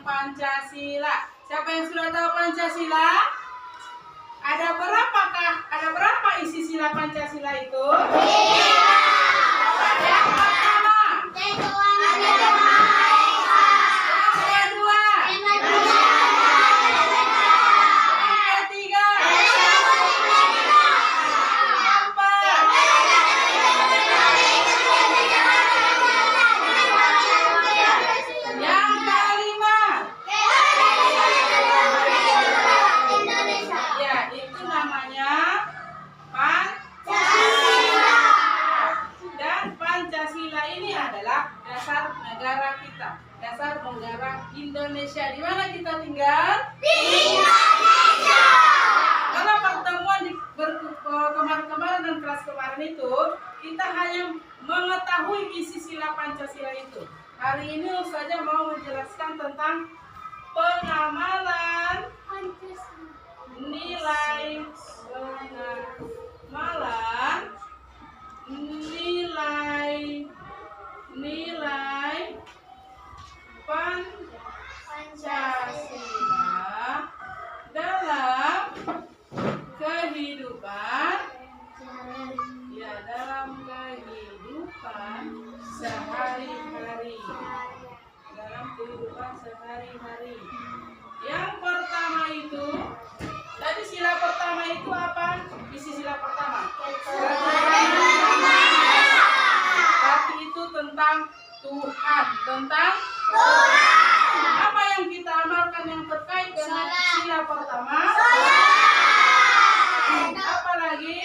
tentang Pancasila. Siapa yang sudah tahu Pancasila? Ada berapa isi sila Pancasila itu? Yang pertama. Yang kedua. Yang ketiga. Yang keempat. Yang kelima. Ya, itu namanya Pancasila. Dan Pancasila ini adalah dasar negara kita, dasar negara Indonesia. Di mana kita tinggal? Di Indonesia. Kalau pertemuan di kemarin-kemarin dan kelas kemarin itu, kita hanya mengetahui isi sila Pancasila itu. Hari ini Ustazah mau menjelaskan tentang pengamalan nilai Pancasila dalam kehidupan sehari-hari. Yang pertama itu, tadi sila pertama itu apa? Isi sila pertama. Berarti itu tentang Tuhan, apa yang kita amalkan yang terkait dengan sila pertama? Apa lagi?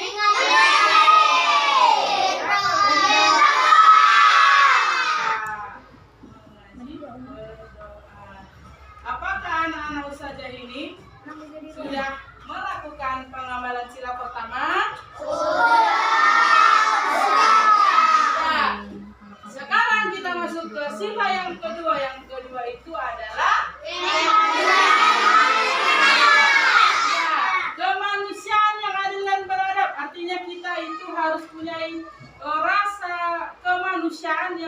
Apakah anak-anak Ustazah ini sudah melakukan pengamalan sila pertama? Ya. Sekarang kita masuk ke sila yang kedua. Yang kedua itu adalah kemanusiaan yang adil dan beradab. Artinya kita itu harus punya rasa kemanusiaan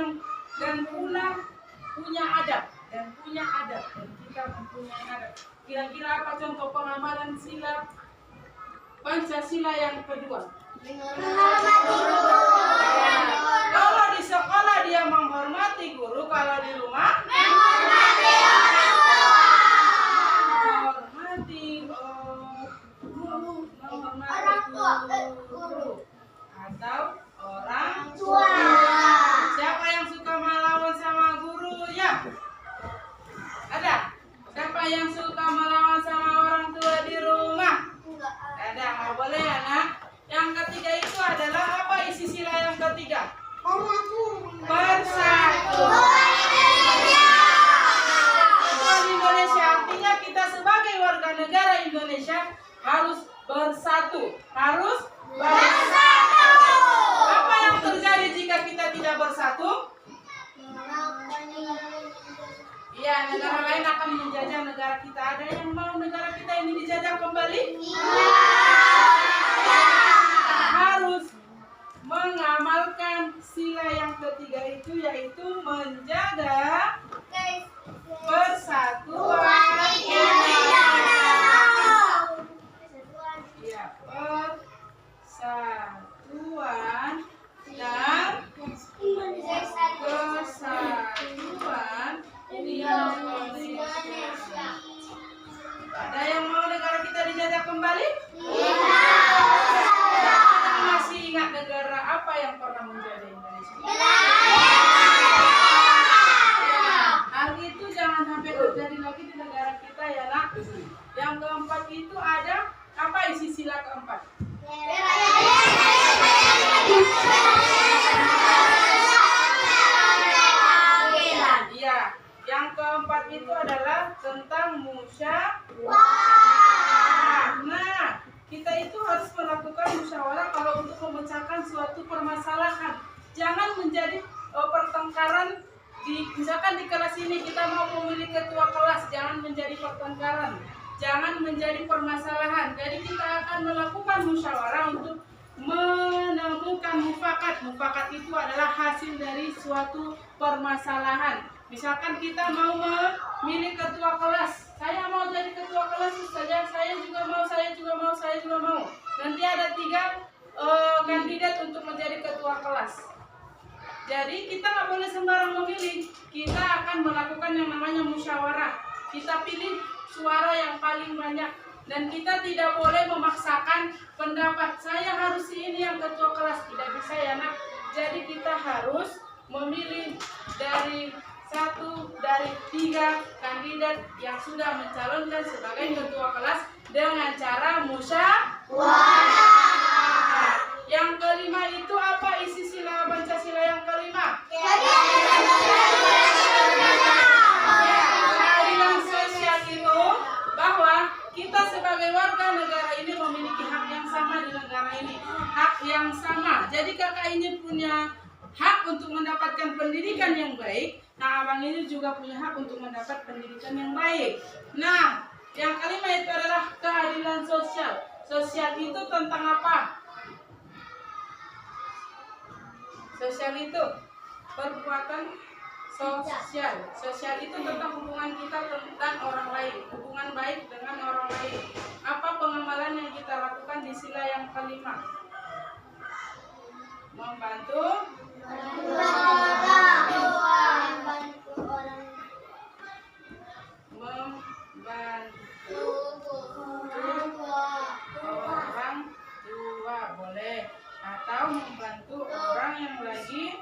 dan punya adab. Dan kita mempunyai adab. Kira-kira apa contoh pengamalan sila Pancasila yang kedua? Kalau di sekolah dia menghormati guru, kalau di rumah menghormati guru atau orang tua. Siapa yang suka melawan sama gurunya? Ada? Siapa yang suka melawan sama orang tua di rumah? Ada, nggak boleh ya nak. Yang ketiga itu adalah apa isi sila yang ketiga? Bersatu. Indonesia, artinya kita sebagai warga negara Indonesia harus bersatu. Apa yang terjadi jika kita tidak bersatu? Ya, negara lain akan menjajah negara kita. Ada yang mau negara kita ini dijajah kembali? Harus mengamalkan sila yang ketiga itu, yaitu menjaga persatuan dan kesatuan di Indonesia. Ada yang mau negara kita dijajah kembali? Masih ingat negara apa yang pernah menjajah Indonesia? Hal itu jangan sampai terjadi lagi di negara kita ya nak. Yang keempat itu ada apa isi sila keempat? Iya, yang keempat itu adalah tentang musyawarah. Nah, kita itu harus melakukan musyawarah kalau untuk memecahkan suatu permasalahan. Jangan menjadi pertengkaran. Misalkan di kelas ini kita mau memilih ketua kelas, jangan menjadi pertengkaran, jangan menjadi permasalahan. Jadi kita akan melakukan musyawarah untuk menemukan mufakat. Mufakat itu adalah hasil dari suatu permasalahan. Misalkan kita mau memilih ketua kelas, saya mau jadi ketua kelas saja, saya juga mau. Nanti ada 3 kandidat untuk menjadi ketua kelas. Jadi kita nggak boleh sembarang memilih, kita akan melakukan yang namanya musyawarah. Kita pilih suara yang paling banyak dan kita tidak boleh memaksakan pendapat. Saya harus ini yang ketua kelas, tidak bisa ya nak. Jadi kita harus memilih dari 3 kandidat yang sudah mencalonkan sebagai ketua kelas dengan cara musyawarah. Yang kelima itu apa isi sila Pancasila yang kelima? Keadilan sosial itu bahwa kita sebagai warga negara ini memiliki hak yang sama di negara ini. Hak yang sama. Jadi kakak ini punya hak untuk mendapatkan pendidikan yang baik. Nah, abang ini juga punya hak untuk mendapat pendidikan yang baik. Nah, yang kelima itu adalah keadilan sosial. Sosial itu tentang apa? Sosial itu perbuatan sosial. Sosial itu tentang hubungan kita dengan orang lain, hubungan baik dengan orang lain. Apa pengamalan yang kita lakukan di sila yang kelima? Membantu orang tua boleh, atau membantu orang yang lagi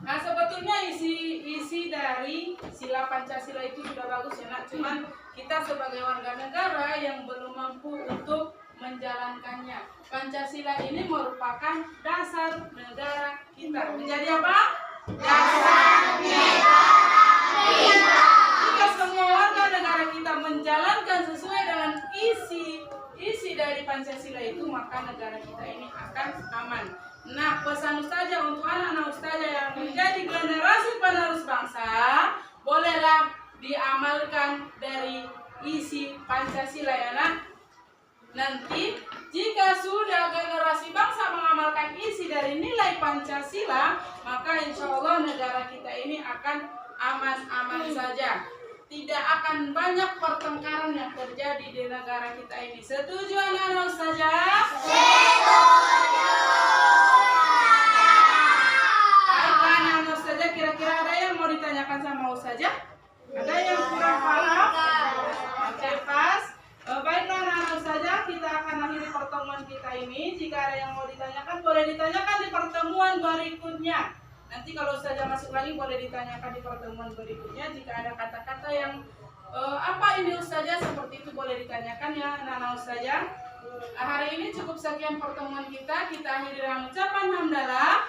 Nah, sebetulnya isi dari sila Pancasila itu sudah bagus ya nak. Cuman kita sebagai warga negara yang belum mampu untuk menjalankannya. Pancasila ini merupakan dasar negara kita. Menjadi apa? Dasar negara kita. Jika semua warga negara kita menjalankan sesuai dengan isi dari Pancasila itu, maka negara kita ini akan aman. Nah, pesan Ustazah untuk anak-anak Ustazah yang menjadi generasi penerus bangsa, bolehlah diamalkan dari isi Pancasila ya nak. Nanti jika sudah generasi bangsa mengamalkan isi dari nilai Pancasila, maka insya Allah negara kita ini akan aman-aman saja. Tidak akan banyak pertengkaran yang terjadi di negara kita ini. Setuju anak-anak Ustazah? Setuju. Baiklah anak-anak Ustazah, kira-kira ada yang mau ditanyakan sama Ustazah? Ada yang kurang paham? Oke, pas. Baiklah anak-anak Ustazah, kita akan akhiri pertemuan kita ini. Jika ada yang mau ditanyakan, boleh ditanyakan di pertemuan berikutnya. Nanti kalau Ustazah masuk lagi, boleh ditanyakan di pertemuan berikutnya. Jika ada kata-kata yang apa ini Ustazah, seperti itu boleh ditanyakan ya anak-anak Ustazah. Hari ini cukup sekian pertemuan kita. Kita akhiri dengan ucapan hamdalah.